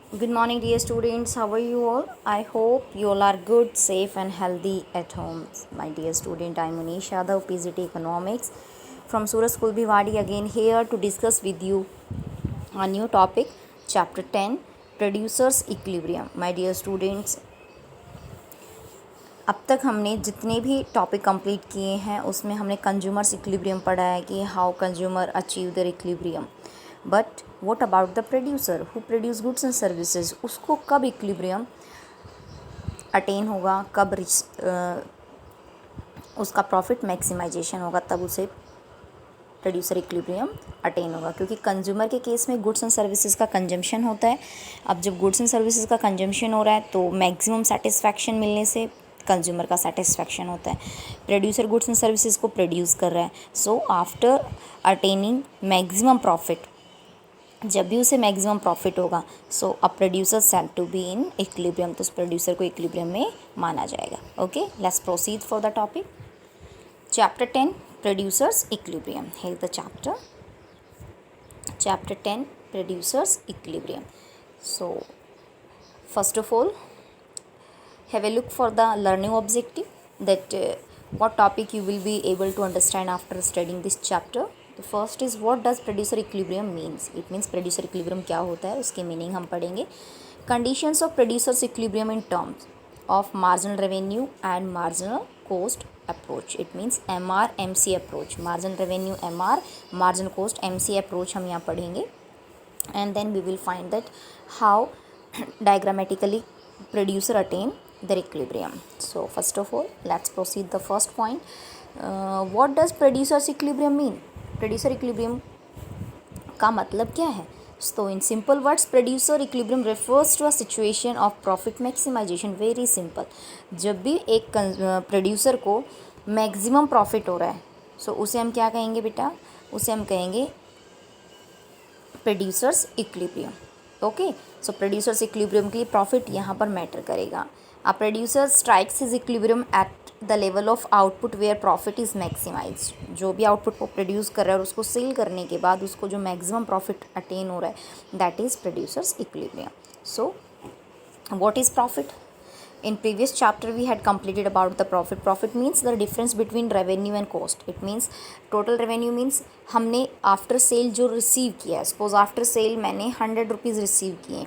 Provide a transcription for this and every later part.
Good morning, dear students. How are you all? I hope you all are good, safe, and healthy at home. My dear student, I am Munish Yadav, PGT Economics from Suraj School Bhiwadi, again here to discuss with you a new topic, Chapter 10, Producers Equilibrium. My dear students, अब तक हमने जितने भी topic complete किए हैं उसमें हमने consumers equilibrium पढ़ा है कि how consumer achieve their equilibrium. But what about the producer who produce goods and services, उसको कब इक्विलिब्रियम अटेन होगा, कब उसका प्रॉफिट मैक्सिमाइजेशन होगा, तब उसे प्रोड्यूसर इक्विलिब्रियम अटेन होगा. क्योंकि कंज्यूमर के केस में गुड्स एंड सर्विसेज का कंजम्पशन होता है. अब जब गुड्स एंड सर्विसेज का कंजम्पशन हो रहा है तो मैक्सिमम सेटिस्फैक्शन मिलने से कंज्यूमर का सेटिस्फैक्शन होता है. प्रोड्यूसर गुड्स एंड सर्विसेज को प्रोड्यूस कर रहा है, so after attaining maximum profit, जब भी उसे मैक्सिमम प्रॉफिट होगा, so a producer sell to be in equilibrium, तो उस प्रोड्यूसर को इक्विलिब्रियम में माना जाएगा. Okay, let's proceed for the topic. Chapter 10, producer's equilibrium. here is the chapter 10, producers equilibrium. So first of all, have a look for the learning objective, that what topic you will be able to understand after studying this chapter. The first is, what does producer equilibrium means. It means producer equilibrium क्या होता है, उसके meaning हम पढ़ेंगे. Conditions of producers equilibrium in terms of marginal revenue and marginal cost approach. It means MR MC approach. marginal revenue MR, marginal cost MC approach हम यहाँ पढ़ेंगे. And then we will find that how diagrammatically producer attain their equilibrium. So first of all, let's proceed the first point. What does producers equilibrium mean? Producer equilibrium का मतलब क्या है? So in simple words, producer equilibrium refers to a situation of profit maximization. Very simple. जब भी एक producer को maximum profit हो रहा है, सो उसे हम क्या कहेंगे बेटा? उसे हम कहेंगे producers equilibrium. Okay, so producers equilibrium के लिए प्रॉफिट यहाँ पर मैटर करेगा. A producer strikes his equilibrium at the level of output where profit is maximize. जो भी आउटपुट को प्रोड्यूस कर रहा है और उसको सेल करने के बाद उसको जो मैक्सिमम प्रॉफिट अटेन हो रहा है, that is producers equilibrium. So what is profit? In previous chapter we had completed about the profit. Profit means the difference between revenue and cost. It means total revenue means हमने after sale जो receive किया है. Suppose after sale मैंने 100 rupees receive किए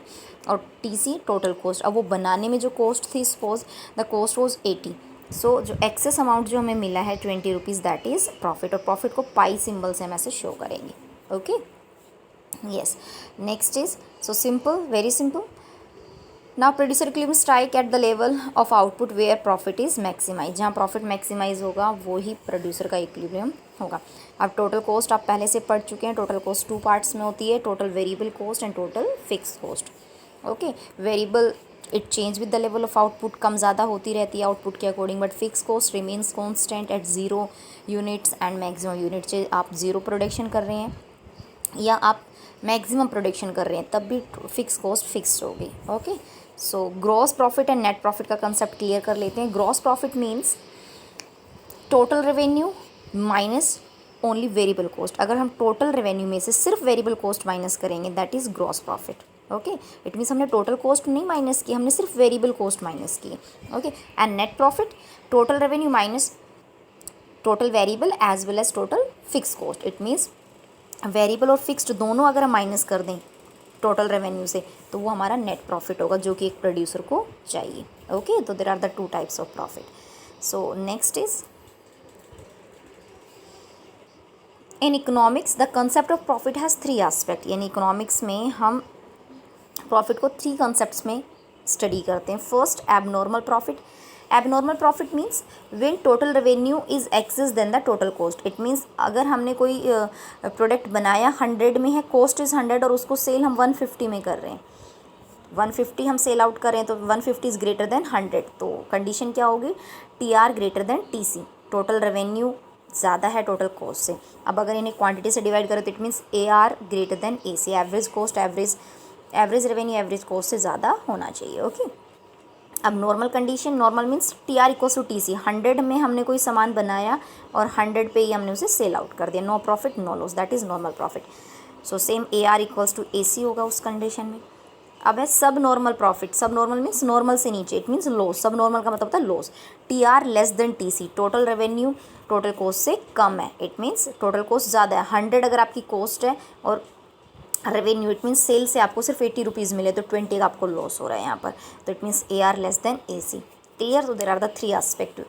और TC total cost. अब वो बनाने में जो कॉस्ट थी, suppose the cost was 80. So जो एक्सेस अमाउंट जो हमें मिला है 20 रुपीज़, दैट इज़ प्रॉफिट. और प्रॉफिट को पाई सिंबल से हम ऐसे शो करेंगे. Okay, yes. Next is, so simple, very simple. Now producer equilibrium strike at the level of output where profit is maximize. जहाँ प्रॉफिट मैक्सिमाइज होगा वो ही producer का इक्विलिब्रियम होगा. अब टोटल कॉस्ट आप पहले से पढ़ चुके हैं. टोटल कॉस्ट 2 पार्ट्स में होती है, total variable cost and total fix cost. Okay, variable it change with the level of output, कम ज़्यादा होती रहती है आउटपुट के according. But fixed cost remains constant at 0 units and maximum unit. चाहे आप 0 प्रोडक्शन कर रहे हैं या आप मैक्सिमम प्रोडक्शन कर रहे हैं, तब भी फिक्स कॉस्ट फिक्स होगी. Okay, so gross profit and net profit का कंसेप्ट क्लियर कर लेते हैं. Gross profit means total revenue minus only variable cost. अगर हम टोटल रेवेन्यू में से सिर्फ वेरिएबल कॉस्ट माइनस करेंगे, that is gross profit. Okay, it means हमने टोटल कॉस्ट नहीं माइनस की, हमने सिर्फ वेरिएबल कॉस्ट माइनस की. Okay, and net profit total revenue minus total variable as well as total fix cost. It means variable और fixed दोनों अगर हम माइनस कर दें टोटल रेवेन्यू से, तो वो हमारा नेट प्रॉफिट होगा, जो कि एक प्रोड्यूसर को चाहिए. ओके, तो there are the 2 types of profit. So next is, in economics the concept of profit has 3 aspect. यानी इकोनॉमिक्स में हम प्रॉफिट को 3 कंसेप्ट्स में स्टडी करते हैं. First, abnormal profit. Abnormal profit means when total revenue is excess then the total cost. It means अगर हमने कोई प्रोडक्ट बनाया 100 में है, कॉस्ट इज़ 100 और उसको सेल हम 150 में कर रहे हैं, 150 हम सेल आउट कर रहे हैं, तो 150 इज़ ग्रेटर देन 100. तो कंडीशन क्या होगी? TR greater than TC. Total revenue ज़्यादा है टोटल कॉस्ट से. अब अगर इन्हें क्वांटिटी से डिवाइड करें तो it means AR greater than AC. Average cost average revenue average cost से ज़्यादा होना चाहिए. ओके, अब normal condition, normal means TR equals to TC. 100 में हमने कोई सामान बनाया और 100 पे ही हमने उसे सेल आउट कर दिया. No profit no loss, that is normal profit. So same AR equals to AC होगा उस कंडीशन में. अब है subnormal profit, subnormal means normal से नीचे, it means loss, subnormal का मतलब होता है loss. T R less than T C, total revenue total cost से कम है, इट मीन्स टोटल कॉस्ट ज़्यादा है। 100 अगर आपकी कॉस्ट है और रेवेन्यू इट मीन्स सेल से आपको सिर्फ 80 रुपीज़ मिले तो 20 का आपको लॉस हो रहा है यहाँ पर, तो it means A R less than A C. Clear? तो there are the 3 aspect,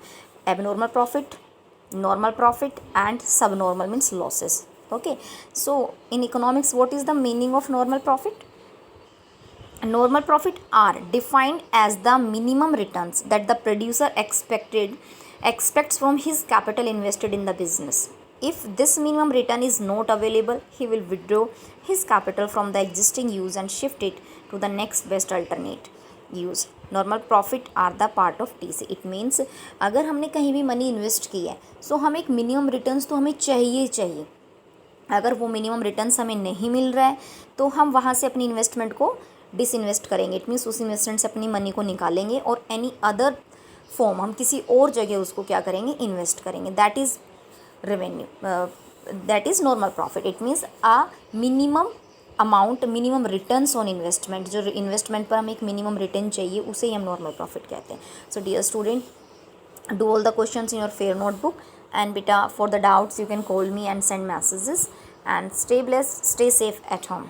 abnormal profit, normal profit and subnormal means losses. Okay, so in economics what is the meaning of normal profit? Normal profit are defined as the minimum returns that the producer expects from his capital invested in the business. If this minimum return is not available, he will withdraw his capital from the existing use and shift it to the next best alternate use. Normal profit are the part of T C, it means अगर हमने कहीं भी money invest की है सो हमें एक minimum returns तो हमें चाहिए। अगर वो मिनिमम रिटर्न्स हमें नहीं मिल रहा है तो हम वहाँ से अपनी इन्वेस्टमेंट को डिसइन्वेस्ट करेंगे, इट मीन्स उस इन्वेस्टमेंट से अपनी मनी को निकालेंगे और एनी अदर फॉर्म हम किसी और जगह उसको क्या करेंगे, इन्वेस्ट करेंगे। That is revenue, that is normal profit, it means a minimum amount, minimum returns on investment, जो इन्वेस्टमेंट पर हमें एक मिनिमम रिटर्न चाहिए उसे ही हम नॉर्मल प्रॉफिट कहते हैं। So dear student, do all the questions in your fair notebook and बेटा for the doubts you can call me and send messages and stay blessed, stay safe at home.